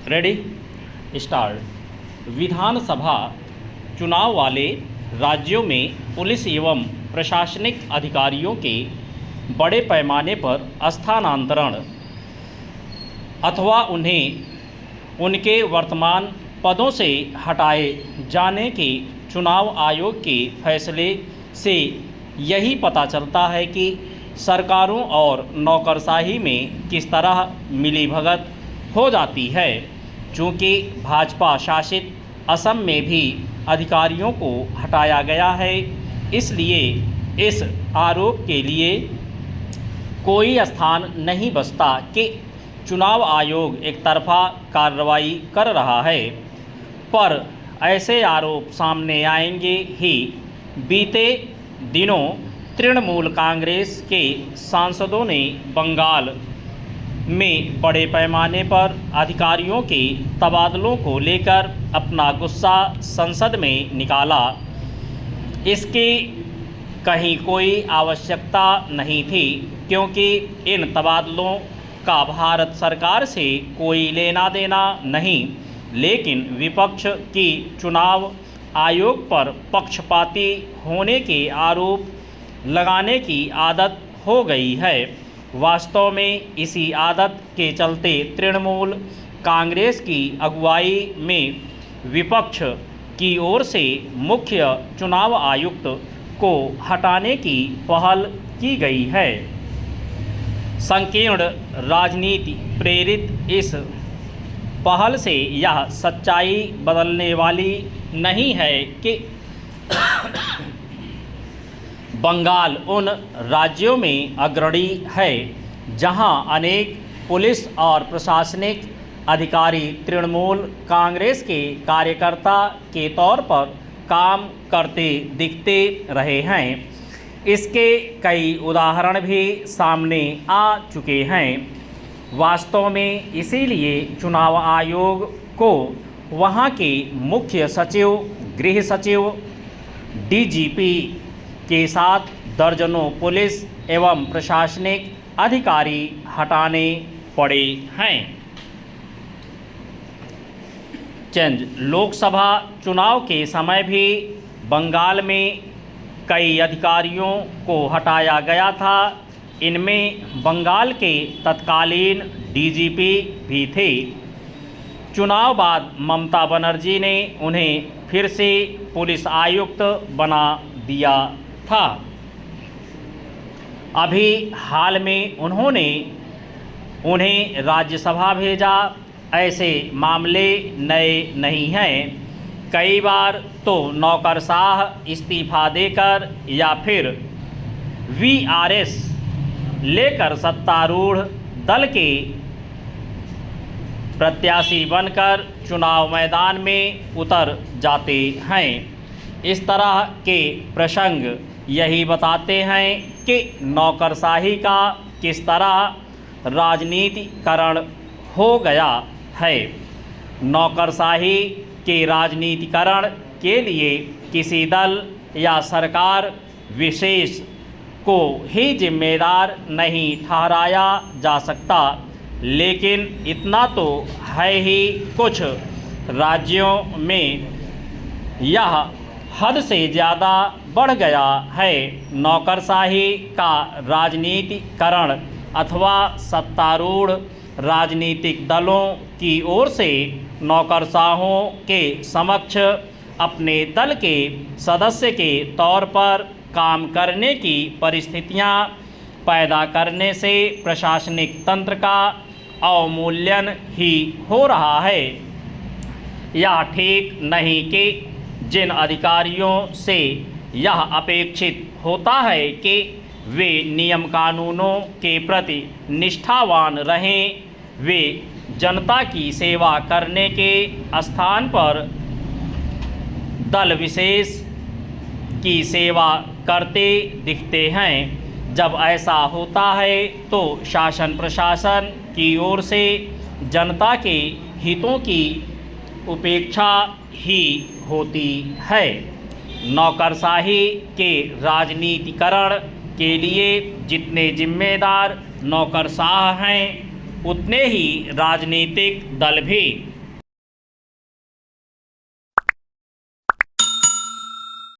Ready start. विधानसभा चुनाव वाले राज्यों में पुलिस एवं प्रशासनिक अधिकारियों के बड़े पैमाने पर स्थानांतरण अथवा उन्हें उनके वर्तमान पदों से हटाए जाने के चुनाव आयोग के फैसले से यही पता चलता है कि सरकारों और नौकरशाही में किस तरह मिलीभगत हो जाती है। चूँकि भाजपा शासित असम में भी अधिकारियों को हटाया गया है, इसलिए इस आरोप के लिए कोई स्थान नहीं बचता कि चुनाव आयोग एक तरफा कार्रवाई कर रहा है। पर ऐसे आरोप सामने आएंगे ही। बीते दिनों तृणमूल कांग्रेस के सांसदों ने बंगाल में बड़े पैमाने पर अधिकारियों के तबादलों को लेकर अपना गुस्सा संसद में निकाला। इसकी कहीं कोई आवश्यकता नहीं थी, क्योंकि इन तबादलों का भारत सरकार से कोई लेना देना नहीं। लेकिन विपक्ष की चुनाव आयोग पर पक्षपाती होने के आरोप लगाने की आदत हो गई है। वास्तव में इसी आदत के चलते तृणमूल कांग्रेस की अगुवाई में विपक्ष की ओर से मुख्य चुनाव आयुक्त को हटाने की पहल की गई है। संकीर्ण राजनीति प्रेरित इस पहल से यह सच्चाई बदलने वाली नहीं है कि बंगाल उन राज्यों में अग्रणी है जहां अनेक पुलिस और प्रशासनिक अधिकारी तृणमूल कांग्रेस के कार्यकर्ता के तौर पर काम करते दिखते रहे हैं। इसके कई उदाहरण भी सामने आ चुके हैं। वास्तव में इसीलिए चुनाव आयोग को वहां के मुख्य सचिव, गृह सचिव, डीजीपी के साथ दर्जनों पुलिस एवं प्रशासनिक अधिकारी हटाने पड़े हैं। चेंज। लोकसभा चुनाव के समय भी बंगाल में कई अधिकारियों को हटाया गया था। इनमें बंगाल के तत्कालीन डीजीपी भी थे। चुनाव बाद ममता बनर्जी ने उन्हें फिर से पुलिस आयुक्त बना दिया था। अभी हाल में उन्होंने उन्हें राज्यसभा भेजा। ऐसे मामले नए नहीं हैं। कई बार तो नौकरशाह इस्तीफा देकर या फिर वीआरएस लेकर सत्तारूढ़ दल के प्रत्याशी बनकर चुनाव मैदान में उतर जाते हैं। इस तरह के प्रसंग यही बताते हैं कि नौकरशाही का किस तरह राजनीतिकरण हो गया है। नौकरशाही के राजनीतिकरण के लिए किसी दल या सरकार विशेष को ही जिम्मेदार नहीं ठहराया जा सकता। लेकिन इतना तो है ही, कुछ राज्यों में यह हद से ज़्यादा बढ़ गया है। नौकरशाही का राजनीतिकरण अथवा सत्तारूढ़ राजनीतिक दलों की ओर से नौकरशाहों के समक्ष अपने दल के सदस्य के तौर पर काम करने की परिस्थितियां पैदा करने से प्रशासनिक तंत्र का अवमूल्यन ही हो रहा है। यह ठीक नहीं कि जिन अधिकारियों से यह अपेक्षित होता है कि वे नियम कानूनों के प्रति निष्ठावान रहें, वे जनता की सेवा करने के स्थान पर दल विशेष की सेवा करते दिखते हैं। जब ऐसा होता है तो शासन प्रशासन की ओर से जनता के हितों की उपेक्षा ही होती है। नौकरशाही के राजनीतिकरण के लिए जितने जिम्मेदार नौकरशाह हैं, उतने ही राजनीतिक दल भी।